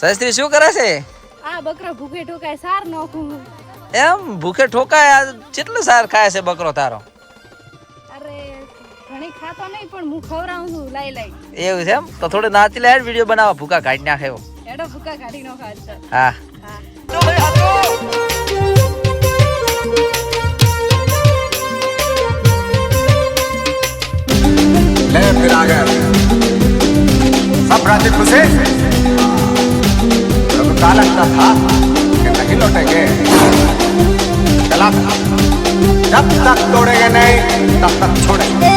શાસ્ત્રી શું કરે છે? આ બકરો ભૂખે ઠોકાય સાર નોખું. એમ ભૂખે ઠોકાય? કેટલું સાર ખાય છે બકરો તારો? અરે ઘણી ખાતો નહીં પણ હું ખવરાવું છું લાઈ લાઈ. એવું છે એમ? તો થોડું નાચી લે વિડિયો બનાવવા, ભૂકા કાઢી નાખે એવો. એડો ભૂકા કાઢી નો ખાતો. હા હા. ले फिर आ गए सब राजी खुशी। तो क्या लगता था कि नहीं लौटेंगे? चला जब तक तोड़ेंगे नहीं तब तक छोड़ेंगे।